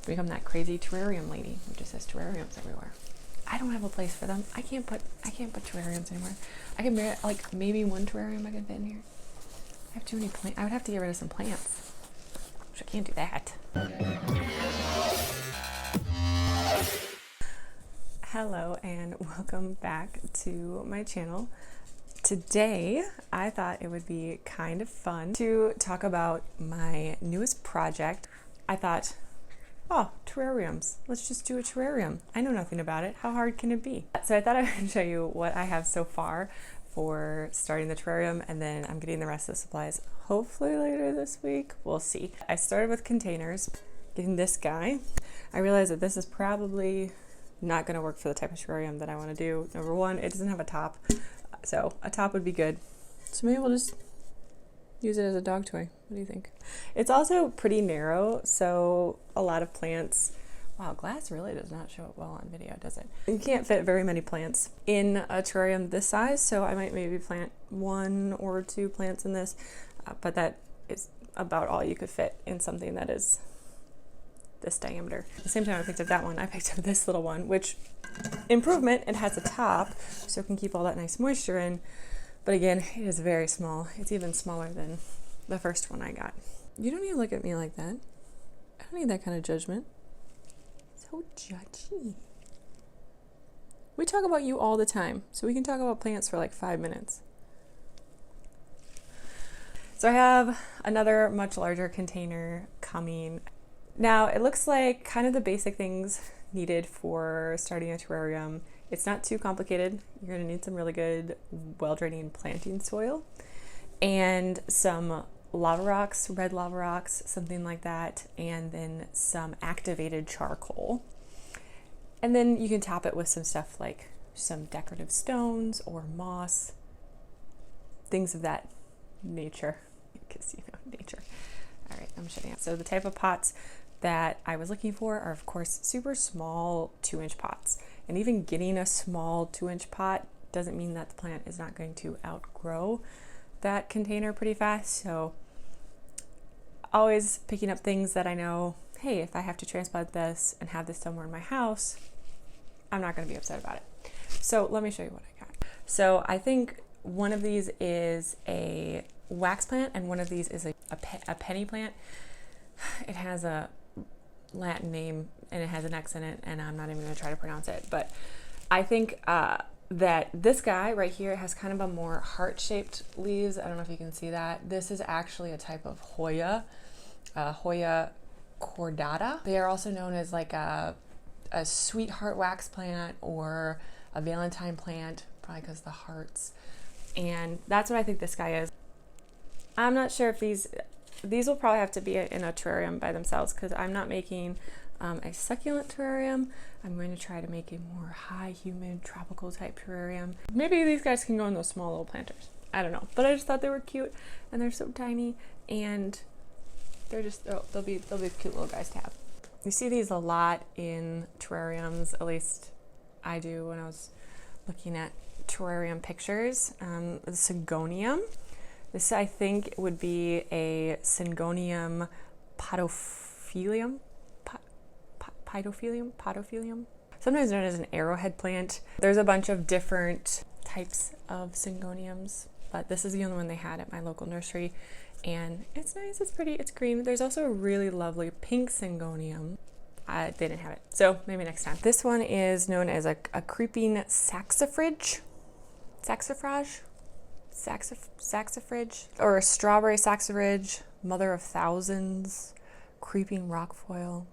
become that crazy terrarium lady who just has terrariums everywhere. I don't have a place for them. I can't put terrariums anywhere. I can barely, like maybe one terrarium I can fit in here. I have too many plants. I would have to get rid of some plants, which I can't do that. Hello and welcome back to my channel. Today, I thought it would be kind of fun to talk about my newest project. I thought, oh, terrariums. Let's just do a terrarium. I know nothing about it. How hard can it be? So I thought I would show you what I have so far for starting the terrarium, and then I'm getting the rest of the supplies hopefully later this week. We'll see. I started with containers, getting this guy. I realized that this is probably not going to work for the type of terrarium that I want to do. Number one, it doesn't have a top, so a top would be good. So maybe we'll just use it as a dog toy. What do you think? It's also pretty narrow, so a lot of plants. Wow, glass really does not show up well on video, does it? You can't fit very many plants in a terrarium this size, so I might maybe plant 1 or 2 plants in this, but that is about all you could fit in something that is this diameter. At the same time I picked up that one, I picked up this little one, which improvement, it has a top, so it can keep all that nice moisture in. But again, it is very small. It's even smaller than the first one I got. You don't need to look at me like that. I don't need that kind of judgment. So judgy. We talk about you all the time, so we can talk about plants for like 5 minutes. So I have another much larger container coming. Now it looks like kind of the basic things needed for starting a terrarium. It's not too complicated. You're going to need some really good, well-draining planting soil and some lava rocks, red lava rocks, something like that, and then some activated charcoal. And then you can top it with some stuff like some decorative stones or moss, things of that nature, because you know, nature. All right, I'm shutting up. So the type of pots that I was looking for are, of course, super small 2-inch pots. And even getting a small 2-inch pot doesn't mean that the plant is not going to outgrow that container pretty fast. So always picking up things that I know, hey, if I have to transplant this and have this somewhere in my house, I'm not going to be upset about it. So let me show you what I got. So I think one of these is a wax plant and one of these is a penny plant. It has a Latin name and it has an X in it, and I'm not even going to try to pronounce it, but I think that this guy right here has kind of a more heart-shaped leaves. I don't know if you can see that. This is actually a type of Hoya, Hoya cordata. They are also known as like a sweetheart wax plant or a Valentine plant, probably because the hearts. And that's what I think this guy is. I'm not sure if these will probably have to be in a terrarium by themselves, because I'm not making a succulent terrarium. I'm going to try to make a more high humid tropical type terrarium. Maybe these guys can go in those small little planters. I don't know, but I just thought they were cute, and they're so tiny, and they're just they'll be cute little guys to have. You see these a lot in terrariums, at least I do when I was looking at terrarium pictures. The Syngonium. This, I think, would be a Syngonium podophyllum. Podophyllum. Sometimes known as an arrowhead plant. There's a bunch of different types of Syngoniums, but this is the only one they had at my local nursery. And it's nice, it's pretty, it's green. There's also a really lovely pink Syngonium. They didn't have it, so maybe next time. This one is known as a creeping saxifrage, or a strawberry saxifrage, mother of thousands, creeping rockfoil.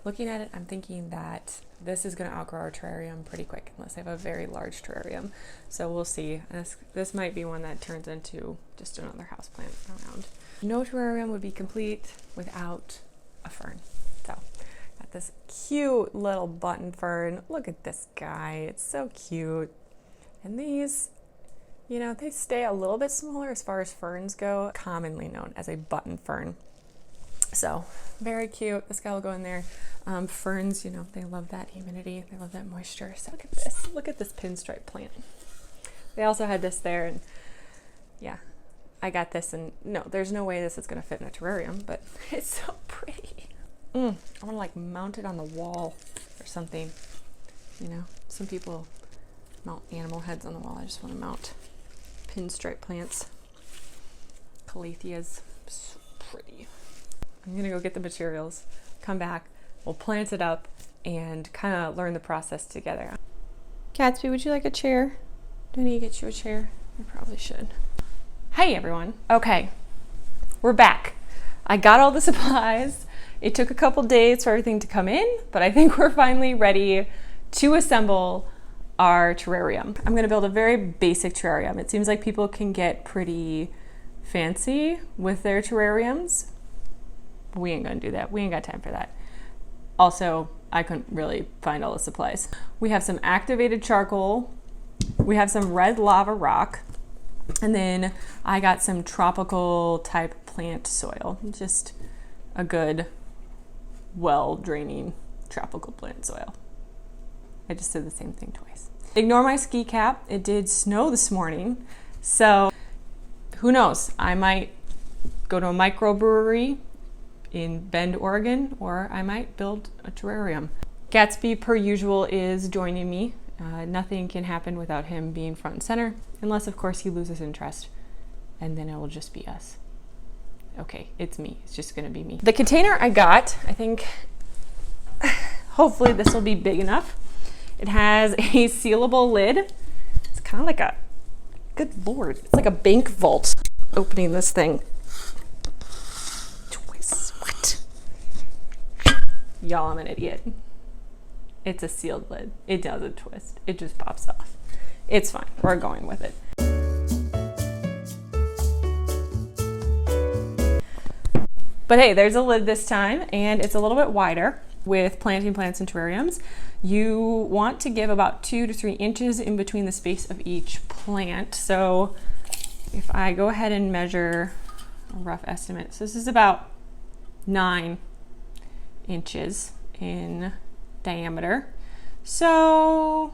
Looking at it, I'm thinking that this is going to outgrow our terrarium pretty quick, unless I have a very large terrarium. So we'll see. This might be one that turns into just another houseplant around. No terrarium would be complete without a fern. So got this cute little button fern. Look at this guy. It's so cute. And these, you know, they stay a little bit smaller as far as ferns go, commonly known as a button fern. So very cute. This guy will go in there. Ferns, you know, they love that humidity. They love that moisture. So look at this. Look at this pinstripe plant. They also had this there, and yeah, I got this, and no, there's no way this is going to fit in a terrarium, but it's so pretty. I want to like mount it on the wall or something. You know, some people mount animal heads on the wall. I just want to mount pinstripe plants. Calatheas, so pretty. I'm gonna go get the materials, come back, we'll plant it up and kind of learn the process together. Gatsby, would you like a chair? Do I need to get you a chair? I probably should. Hey everyone. Okay, we're back. I got all the supplies. It took a couple days for everything to come in, but I think we're finally ready to assemble our terrarium. I'm gonna build a very basic terrarium. It seems like people can get pretty fancy with their terrariums. We ain't gonna do that. We ain't got time for that. Also, I couldn't really find all the supplies. We have some activated charcoal. We have some red lava rock. And then I got some tropical type plant soil. Just a good, well-draining tropical plant soil. I just did the same thing twice. Ignore my ski cap. It did snow this morning. So who knows? I might go to a microbrewery in Bend, Oregon, or I might build a terrarium. Gatsby, per usual, is joining me. Nothing can happen without him being front and center, unless, of course, he loses interest, and then it will just be us. Okay, it's me. It's just gonna be me. The container I got, I think, hopefully this will be big enough. It has a sealable lid. It's kind of like a, good Lord, it's like a bank vault opening this thing. Y'all, I'm an idiot. It's a sealed lid. It doesn't twist. It just pops off. It's fine. We're going with it. But hey, there's a lid this time, and it's a little bit wider. With planting plants and terrariums, you want to give about 2 to 3 inches in between the space of each plant. So if I go ahead and measure a rough estimate, so this is about 9 inches in diameter. So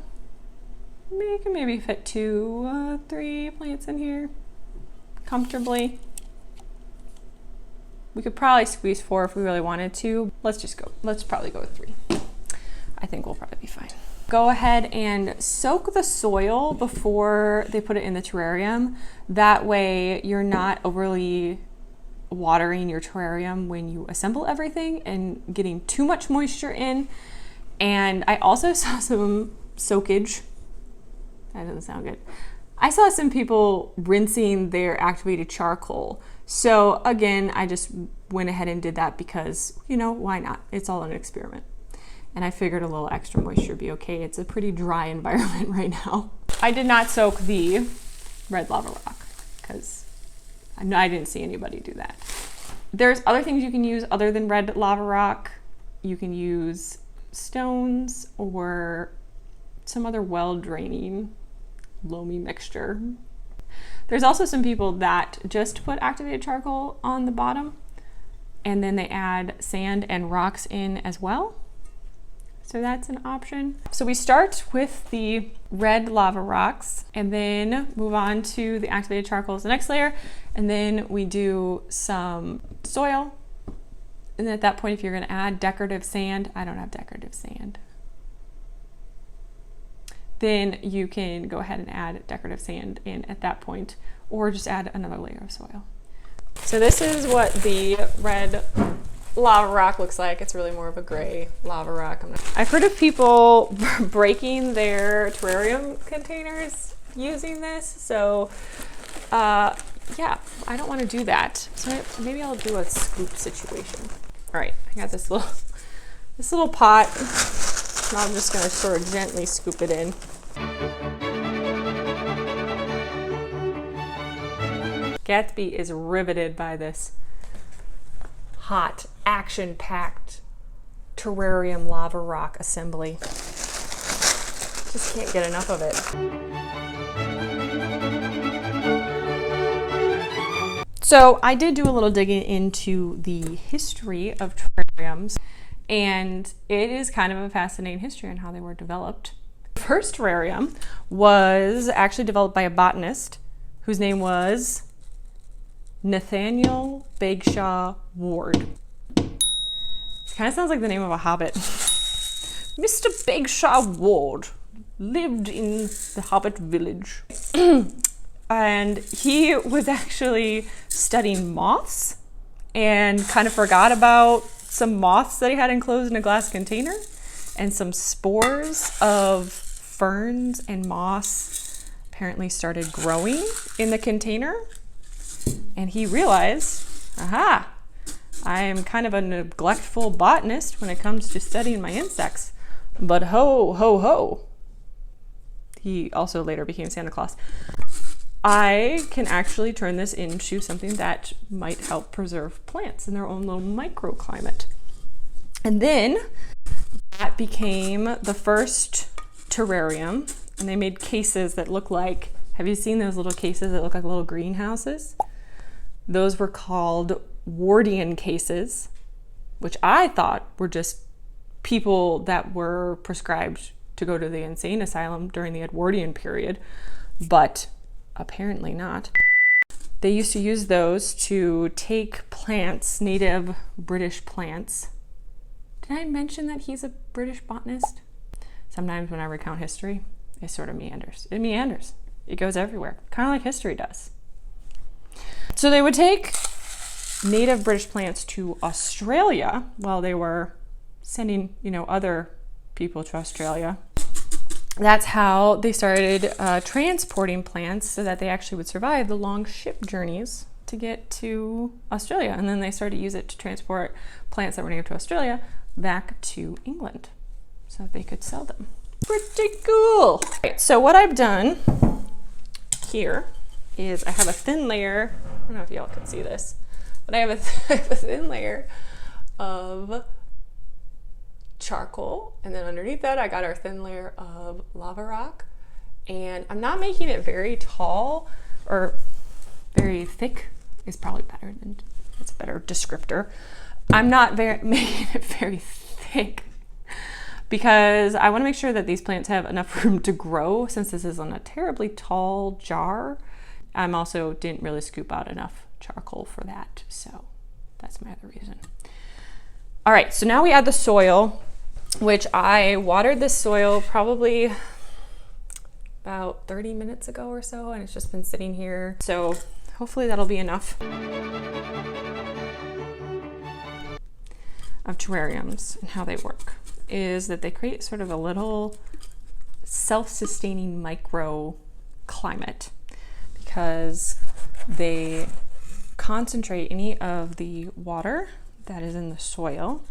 we can maybe fit 2, 3 plants in here comfortably. We could probably squeeze 4 if we really wanted to. Let's probably go with 3. I think we'll probably be fine. Go ahead and soak the soil before they put it in the terrarium. That way you're not overly watering your terrarium when you assemble everything and getting too much moisture in. And I also saw some soakage. That doesn't sound good. I saw some people rinsing their activated charcoal. So again, I just went ahead and did that because, you know, why not? It's all an experiment. And I figured a little extra moisture would be okay. It's a pretty dry environment right now. I did not soak the red lava rock because I didn't see anybody do that. There's other things you can use other than red lava rock. You can use stones or some other well-draining loamy mixture. There's also some people that just put activated charcoal on the bottom and then they add sand and rocks in as well. So that's an option. So we start with the red lava rocks and then move on to the activated charcoal as the next layer. And then we do some soil. And then at that point, if you're gonna add decorative sand, I don't have decorative sand. Then you can go ahead and add decorative sand in at that point, or just add another layer of soil. So this is what the red lava rock looks like. It's really more of a gray lava rock. I've heard of people breaking their terrarium containers using this. So yeah, I don't want to do that. So maybe I'll do a scoop situation. All right, I got this little pot. Now I'm just gonna sort of gently scoop it in. Gatsby is riveted by this hot, action-packed terrarium lava rock assembly. Just can't get enough of it. So I did do a little digging into the history of terrariums, and it is kind of a fascinating history on how they were developed. The first terrarium was actually developed by a botanist whose name was Nathaniel Bagshaw Ward. It's Kind of sounds like the name of a hobbit. Mr. Bagshaw Ward lived in the hobbit village. And he was actually studying moths and kind of forgot about some moths that he had enclosed in a glass container, and some spores of ferns and moss apparently started growing in the container. And he realized, aha, I am kind of a neglectful botanist when it comes to studying my insects. But ho, ho, ho. He also later became Santa Claus. I can actually turn this into something that might help preserve plants in their own little microclimate. And then that became the first terrarium. And they made cases that look like, have you seen those little cases that look like little greenhouses? Those were called Wardian cases, which I thought were just people that were prescribed to go to the insane asylum during the Edwardian period, but apparently not. They used to use those to take plants, native British plants. Did I mention that he's a British botanist? Sometimes when I recount history, it sort of meanders. It meanders. It goes everywhere, kind of like history does. So they would take native British plants to Australia while they were sending, other people to Australia. That's how they started transporting plants so that they actually would survive the long ship journeys to get to Australia. And then they started to use it to transport plants that were native to Australia back to England so that they could sell them. Pretty cool. Right, so what I've done here is I have a thin layer. I don't know if y'all can see this, but I have a thin layer of charcoal, and then underneath that I got our thin layer of lava rock. And I'm not making it very tall, or very thick is probably better, than that's a better descriptor. I'm not making it very thick because I want to make sure that these plants have enough room to grow, since this is on a terribly tall jar. I'm also didn't really scoop out enough charcoal for that, so that's my other reason. All right, so now we add the soil, which I watered this soil probably about 30 minutes ago or so, and it's just been sitting here. So hopefully that'll be enough. Of terrariums and how they work is that they create sort of a little self-sustaining microclimate, because they concentrate any of the water that is in the soil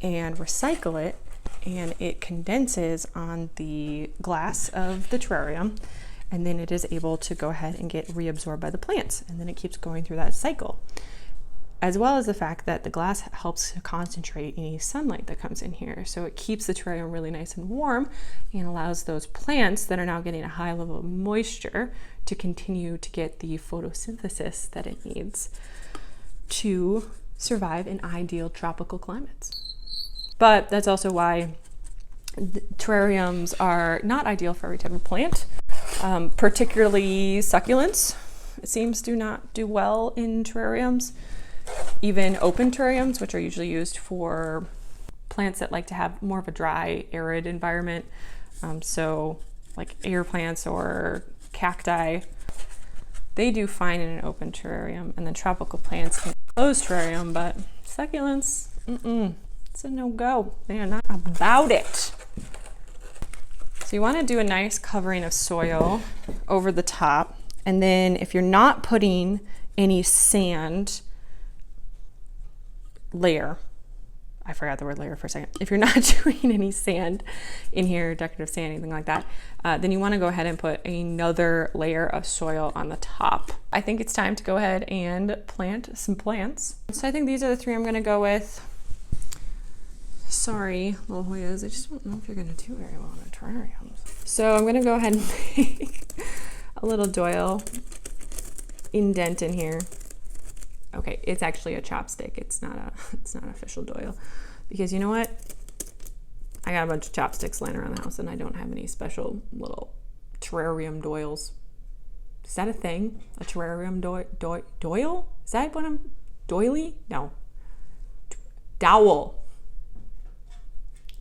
and recycle it, and it condenses on the glass of the terrarium, and then it is able to go ahead and get reabsorbed by the plants, and then it keeps going through that cycle. As well as the fact that the glass helps to concentrate any sunlight that comes in here, so it keeps the terrarium really nice and warm and allows those plants that are now getting a high level of moisture to continue to get the photosynthesis that it needs to survive in ideal tropical climates. But that's also why terrariums are not ideal for every type of plant, particularly succulents. It seems do not do well in terrariums. Even open terrariums, which are usually used for plants that like to have more of a dry, arid environment. So like air plants or cacti, they do fine in an open terrarium, and then tropical plants can closed terrarium, but succulents, it's a no-go. They are not about it. So you want to do a nice covering of soil over the top, and then if you're not putting any sand layer, I forgot the word layer for a second. If you're not doing any sand in here, decorative sand, anything like that, then you want to go ahead and put another layer of soil on the top. I think it's time to go ahead and plant some plants. So I think these are the three I'm going to go with. Sorry, little Hoyas, I just don't know if you're going to do very well in terrariums. So I'm going to go ahead and make a little doyle indent in here. Okay, it's actually a chopstick. It's not an official doyle, because you know what? I got a bunch of chopsticks laying around the house, and I don't have any special little terrarium doyles. Is that a thing? A terrarium doyle? Is that what I'm doily? No. Dowel.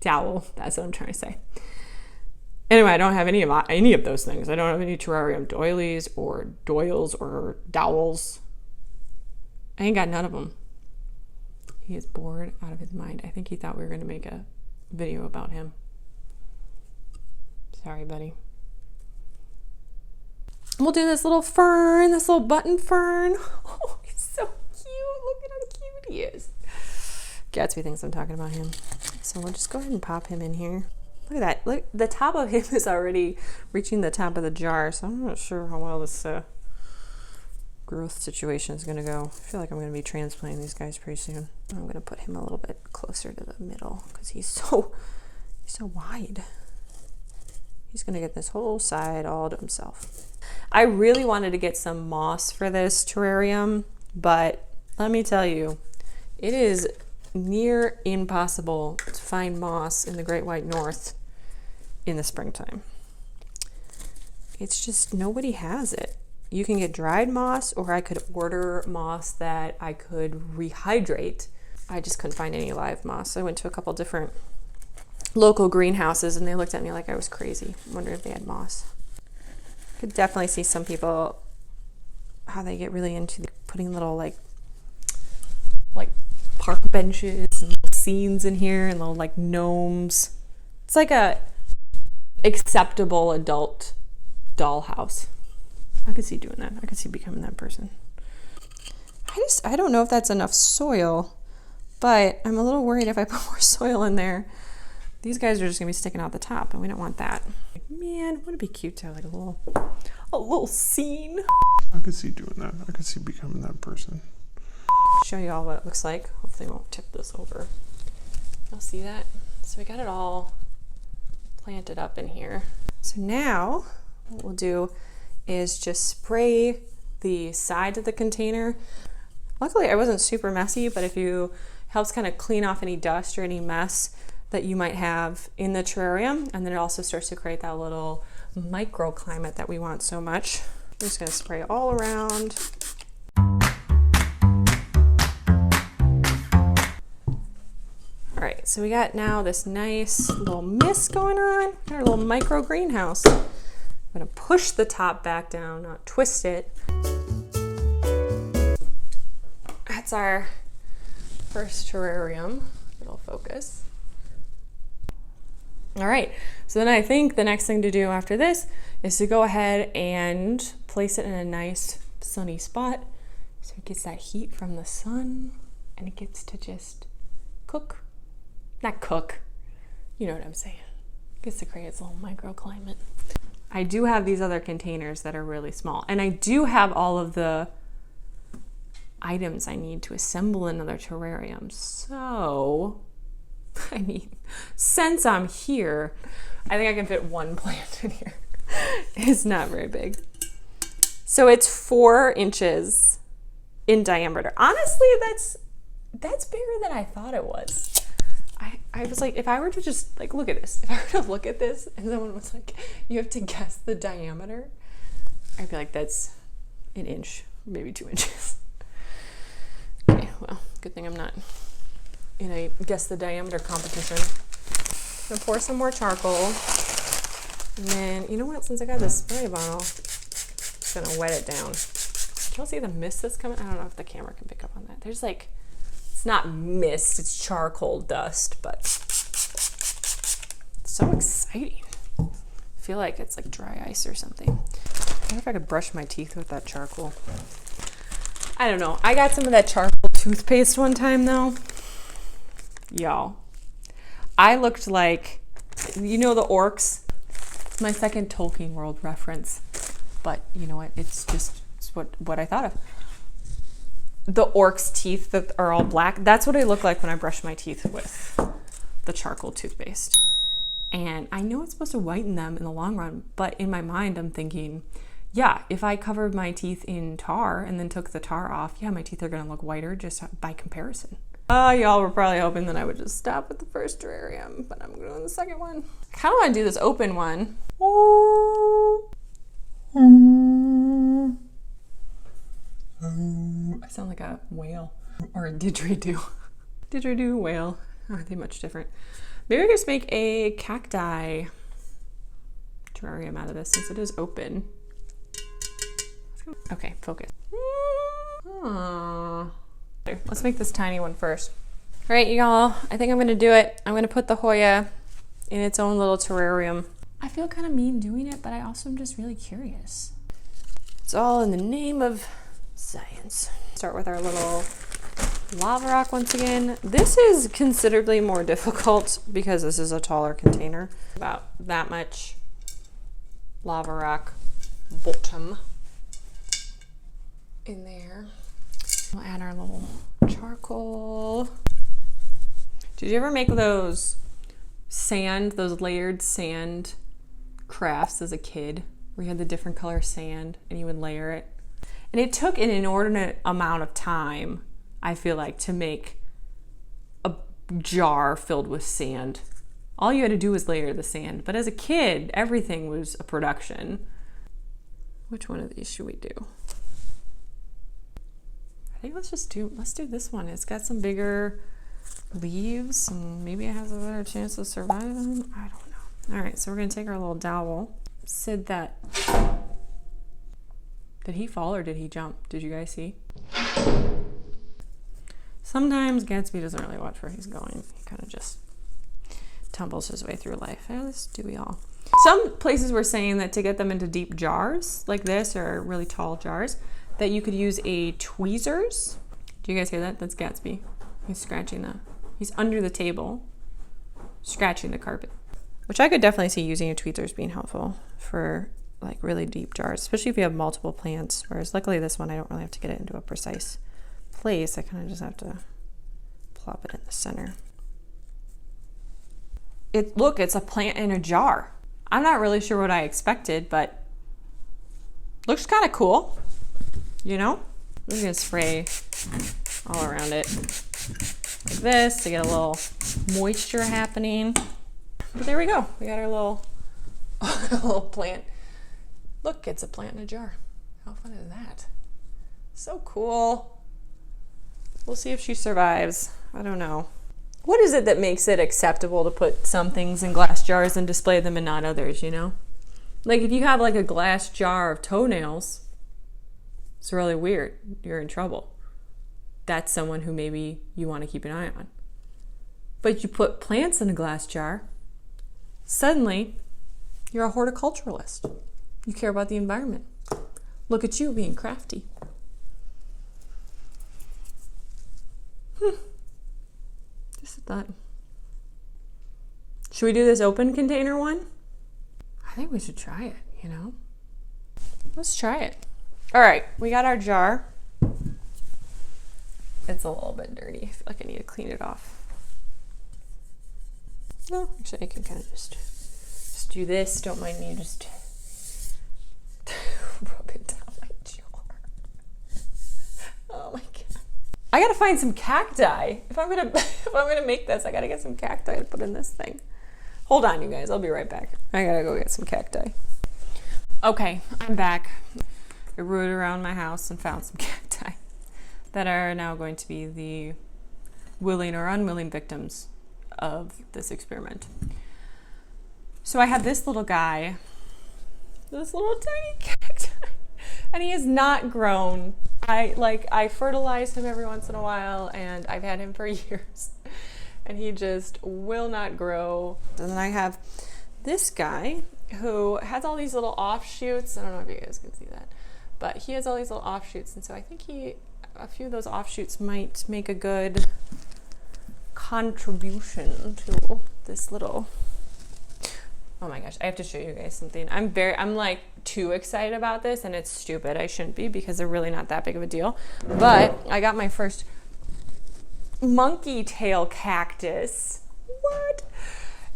dowel. That's what I'm trying to say. Anyway, I don't have any of those things. I don't have any terrarium doilies or doyles or dowels. I ain't got none of them. He is bored out of his mind. I think he thought we were going to make a video about him. Sorry, buddy. We'll do this little fern, this little button fern. Oh, he's so cute. Look at how cute he is. Gatsby thinks I'm talking about him. So we'll just go ahead and pop him in here. Look at that. Look, the top of him is already reaching the top of the jar, so I'm not sure how well this growth situation is going to go. I feel like I'm going to be transplanting these guys pretty soon. I'm going to put him a little bit closer to the middle because he's so wide. He's going to get this whole side all to himself. I really wanted to get some moss for this terrarium, but let me tell you, it is near impossible to find moss in the Great White North in the springtime. It's just nobody has it. You can get dried moss, or I could order moss that I could rehydrate. I just couldn't find any live moss. I went to a couple different local greenhouses and they looked at me like I was crazy. I wondered if they had moss. I could definitely see some people, how they get really into putting little like park benches and little scenes in here and little like gnomes. It's like a acceptable adult dollhouse. I could see doing that. I could see becoming that person. I don't know if that's enough soil, but I'm a little worried if I put more soil in there. These guys are just gonna be sticking out the top and we don't want that. Man, wouldn't it be cute to have like a little scene? I could see doing that. I could see becoming that person. Show you all what it looks like. Hopefully I won't tip this over. You'll see that. So we got it all planted up in here. So now what we'll do is just spray the side of the container. Luckily I wasn't super messy, but if you helps kind of clean off any dust or any mess that you might have in the terrarium, and then it also starts to create that little microclimate that we want so much. I'm just gonna spray all around. All right, so we got now this nice little mist going on, our little micro greenhouse. I'm gonna push the top back down, not twist it. That's our first terrarium. It'll focus. All right, so then I think the next thing to do after this is to go ahead and place it in a nice sunny spot so it gets that heat from the sun and it gets to just cook. Not cook, you know what I'm saying. It gets to create its little microclimate. I do have these other containers that are really small, and I do have all of the items I need to assemble another terrarium. So, I mean, since I'm here, I think I can fit one plant in here. It's not very big. So it's 4 inches in diameter. Honestly, that's bigger than I thought it was. I was like, if I were to just like look at this, if I were to look at this and someone was like, you have to guess the diameter, I'd be like, that's 1 inch, maybe 2 inches. Okay, well, good thing I'm not in a guess the diameter competition. I'm gonna pour some more charcoal. And then, you know what, since I got this spray bottle, I'm just gonna wet it down. Can y'all see the mist that's coming? I don't know if the camera can pick up on that. There's like, it's not mist, it's charcoal dust, but it's so exciting. I feel like it's like dry ice or something. I wonder if I could brush my teeth with that charcoal. I don't know. I got some of that charcoal toothpaste one time though. Y'all, I looked like, you know, the orcs. It's my second Tolkien World reference, but you know what? It's what I thought of. The orcs' teeth that are all black. That's what I look like when I brush my teeth with the charcoal toothpaste. And I know it's supposed to whiten them in the long run, but in my mind, I'm thinking, yeah, if I covered my teeth in tar and then took the tar off, yeah, my teeth are gonna look whiter just by comparison. Y'all were probably hoping that I would just stop at the first terrarium, but I'm doing the second one. I kind of want to do this open one. I sound like a whale or a didgeridoo. Didgeridoo, whale. Aren't they much different? Maybe we could just make a cacti terrarium out of this since it is open. Okay, focus. Aww. Let's make this tiny one first. All right, y'all, I think I'm gonna do it. I'm gonna put the Hoya in its own little terrarium. I feel kind of mean doing it, but I also am just really curious. It's all in the name of science. Start with our little lava rock once again. This is considerably more difficult because this is a taller container. About that much lava rock bottom in there. We'll add our little charcoal. Did you ever make those layered sand crafts as a kid where you had the different color sand and you would layer it? And it took an inordinate amount of time, I feel like, to make a jar filled with sand. All you had to do was layer the sand. But as a kid, everything was a production. Which one of these should we do? I think let's do this one. It's got some bigger leaves and maybe it has a better chance of surviving. I don't know. All right, so we're gonna take our little dowel. Did he fall or did he jump? Did you guys see? Sometimes Gatsby doesn't really watch where he's going. He kind of just tumbles his way through life. As do we all. Some places were saying that to get them into deep jars like this or really tall jars, that you could use a tweezers. Do you guys hear that? That's Gatsby. He's under the table, scratching the carpet. Which I could definitely see using a tweezers being helpful for like really deep jars, especially if you have multiple plants. Whereas luckily this one, I don't really have to get it into a precise place. I kind of just have to plop it in the center. Look, it's a plant in a jar. I'm not really sure what I expected, but looks kind of cool, you know? I'm gonna spray all around it like this to get a little moisture happening. But there we go. We got our little plant. Look, it's a plant in a jar. How fun is that? So cool. We'll see if she survives. I don't know. What is it that makes it acceptable to put some things in glass jars and display them and not others, you know? Like if you have like a glass jar of toenails, it's really weird. You're in trouble. That's someone who maybe you want to keep an eye on. But you put plants in a glass jar, suddenly you're a horticulturalist. You care about the environment. Look at you being crafty. Just a thought. Should we do this open container one? I think we should try it, you know? Let's try it. All right, we got our jar. It's a little bit dirty. I feel like I need to clean it off. No, actually I can kind of just do this. Don't mind me just rub it down my jar. Oh my god. I gotta find some cacti. If I'm gonna make this, I gotta get some cacti to put in this thing. Hold on, you guys. I'll be right back. I gotta go get some cacti. Okay, I'm back. I rooted around my house and found some cacti that are now going to be the willing or unwilling victims of this experiment. So I have this little guy, this little tiny cacti, and he is not grown. I fertilize him every once in a while, and I've had him for years, and he just will not grow. And then I have this guy who has all these little offshoots. I don't know if you guys can see that, but he has all these little offshoots, and so I think a few of those offshoots might make a good contribution to this little. Oh my gosh, I have to show you guys something. I'm like too excited about this, and it's stupid. I shouldn't be because they're really not that big of a deal. But I got my first monkey tail cactus. What?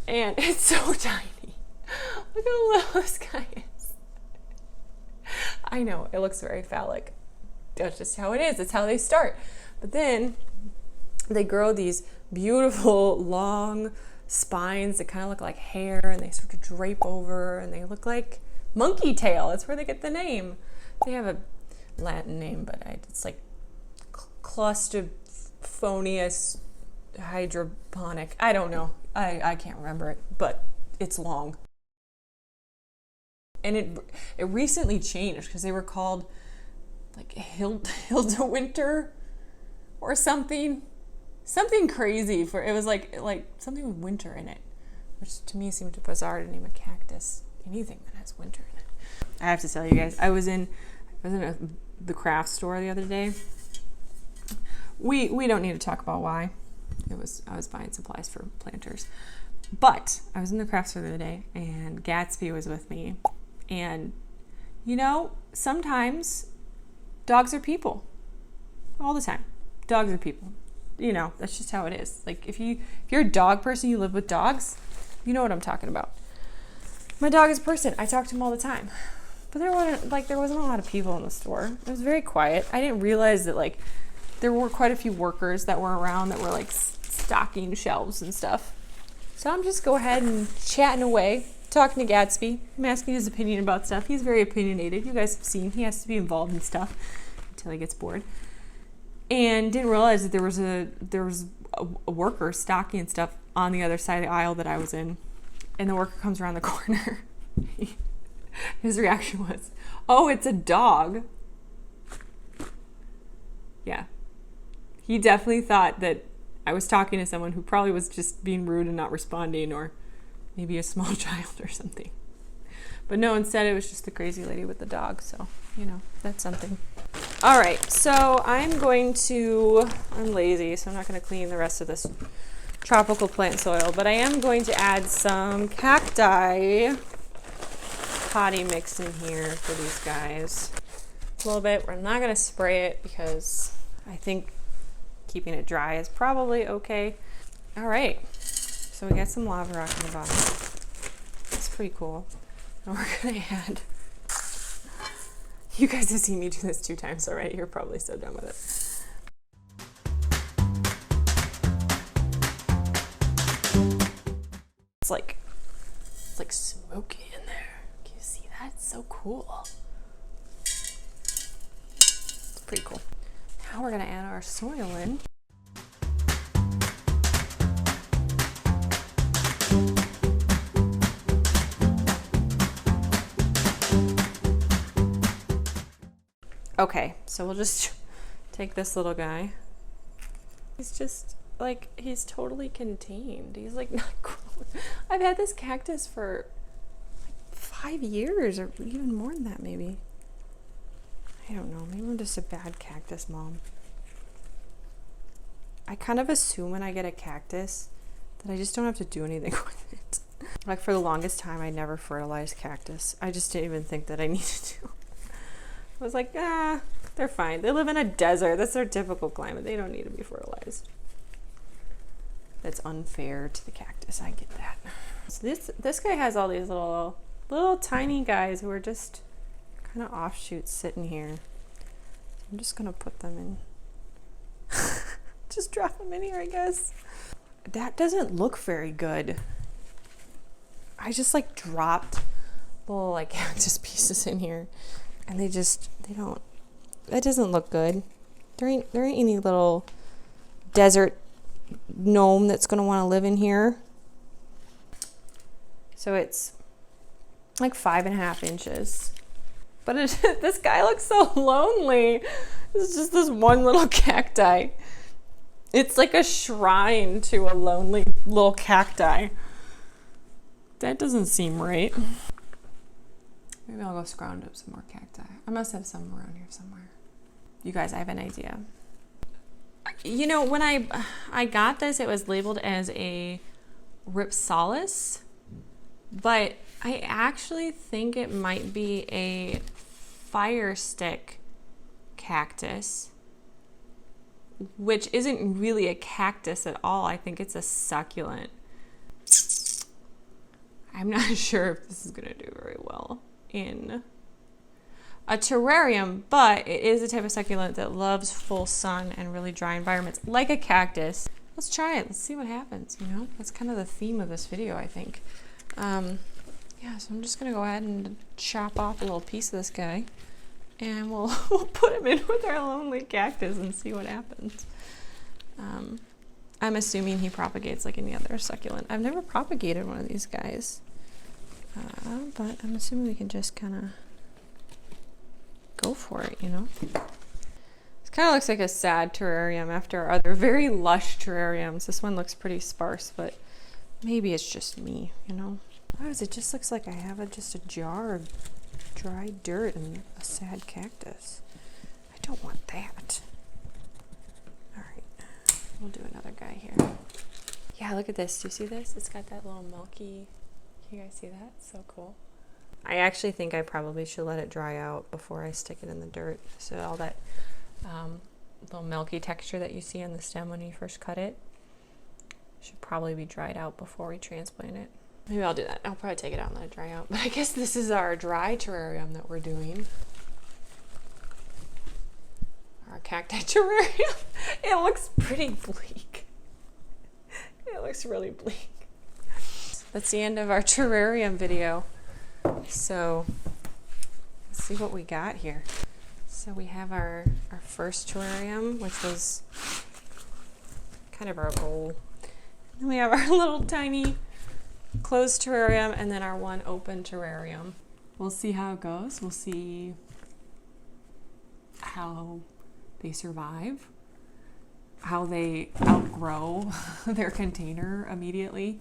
And it's so tiny. Look how little this guy is. I know, it looks very phallic. That's just how it is. It's how they start. But then they grow these beautiful long spines that kind of look like hair, and they sort of drape over, and they look like monkey tail. That's where they get the name. They have a Latin name, but it's like clusterphonius hydroponic. I don't know. I can't remember it, but it's long. And it recently changed because they were called like Hilda Winter or something crazy for it was like something with winter in it, which to me seemed bizarre to name a cactus anything that has winter in it. I have to tell you guys, I was in the craft store the other day. We don't need to talk about why. I was buying supplies for planters, but I was in the craft store the other day and Gatsby was with me, and sometimes dogs are people. All the time, dogs are people. That's just how it is. Like if you're a dog person, you live with dogs, you know what I'm talking about. My dog is a person. I talk to him all the time. But there wasn't a lot of people in the store. It was very quiet. I didn't realize that there were quite a few workers that were around that were stocking shelves and stuff. So I'm just go ahead and chatting away, talking to Gatsby. I'm asking his opinion about stuff. He's very opinionated. You guys have seen he has to be involved in stuff until he gets bored. And didn't realize that there was a worker stocking stuff on the other side of the aisle that I was in. And the worker comes around the corner. His reaction was, "Oh, it's a dog." Yeah. He definitely thought that I was talking to someone who probably was just being rude and not responding, or maybe a small child or something. But no, instead it was just the crazy lady with the dog. So, that's something. All right, so I'm lazy, so I'm not going to clean the rest of this tropical plant soil, but I am going to add some cacti potty mix in here for these guys. A little bit. We're not going to spray it because I think keeping it dry is probably okay. All right, so we got some lava rock in the bottom. That's pretty cool. And we're going to add... You guys have seen me do this 2 times already. You're probably so done with it. It's like smoky in there. Can you see that? It's so cool. It's pretty cool. Now we're gonna add our soil in. Okay, so we'll just take this little guy. He's just he's totally contained. He's not cool. I've had this cactus for 5 years or even more than that, maybe. I don't know. Maybe I'm just a bad cactus mom. I kind of assume when I get a cactus that I just don't have to do anything with it. For the longest time, I never fertilized cactus. I just didn't even think that I needed to. I was like, they're fine. They live in a desert. That's their typical climate. They don't need to be fertilized. That's unfair to the cactus. I get that. So this guy has all these little tiny guys who are just kind of offshoots sitting here. I'm just gonna put them in. Just drop them in here, I guess. That doesn't look very good. I just dropped little cactus pieces in here. And they don't, that doesn't look good. There ain't any little desert gnome that's going to want to live in here. So it's 5.5 inches. But this guy looks so lonely. It's just this one little cacti. It's like a shrine to a lonely little cacti. That doesn't seem right. Maybe I'll go scrounge up some more cacti. I must have some around here somewhere. You guys, I have an idea. When I got this, it was labeled as a Ripsalis, but I actually think it might be a Firestick cactus, which isn't really a cactus at all. I think it's a succulent. I'm not sure if this is going to do very well in a terrarium, but it is a type of succulent that loves full sun and really dry environments, like a cactus. Let's try it. Let's see what happens, That's kind of the theme of this video, I think. Yeah, so I'm just going to go ahead and chop off a little piece of this guy, and we'll put him in with our lonely cactus and see what happens. I'm assuming he propagates like any other succulent. I've never propagated one of these guys, but I'm assuming we can just kind of go for it, you know? This kind of looks like a sad terrarium after our other very lush terrariums. This one looks pretty sparse, but maybe it's just me, you know? Why does it just looks like I have just a jar of dry dirt and a sad cactus? I don't want that. All right, we'll do another guy here. Yeah, look at this. Do you see this? It's got that little milky, can you guys see that? So cool. I actually think I probably should let it dry out before I stick it in the dirt. So all that little milky texture that you see on the stem when you first cut it should probably be dried out before we transplant it. Maybe I'll do that. I'll probably take it out and let it dry out. But I guess this is our dry terrarium that we're doing. Our cacti terrarium. It looks pretty bleak. It looks really bleak. That's the end of our terrarium video. So let's see what we got here. So we have our first terrarium, which was kind of our goal. Then we have our little tiny closed terrarium, and then our one open terrarium. We'll see how it goes. We'll see how they survive, how they outgrow their container immediately.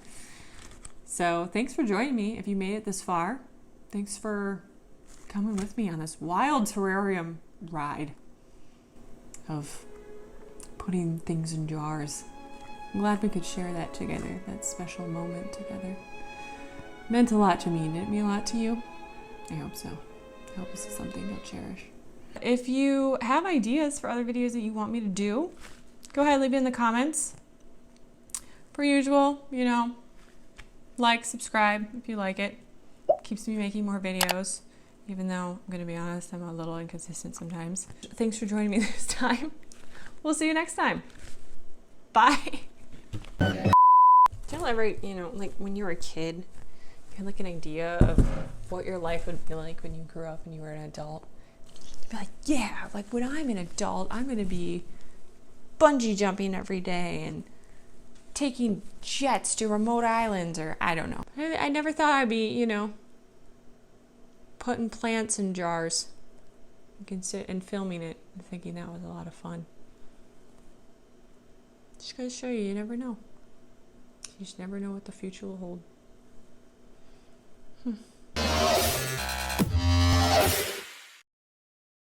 So thanks for joining me if you made it this far. Thanks for coming with me on this wild terrarium ride of putting things in jars. I'm glad we could share that together, that special moment together. It meant a lot to me. Did it mean a lot to you? I hope so. I hope this is something you'll cherish. If you have ideas for other videos that you want me to do, go ahead and leave it in the comments. Per usual, you know, like, subscribe if you like it. Keeps me making more videos, even though I'm going to be honest, I'm a little inconsistent sometimes. Thanks for joining me this time. We'll see you next time. Bye. Don't ever, you know, like when you were a kid, you had like an idea of what your life would be like when you grew up and you were an adult. You'd be like, yeah, like when I'm an adult, I'm going to be bungee jumping every day and taking jets to remote islands, or I don't know. I never thought I'd be, you know, putting plants in jars and filming it and thinking that was a lot of fun. Just gotta show you, you never know. You just never know what the future will hold.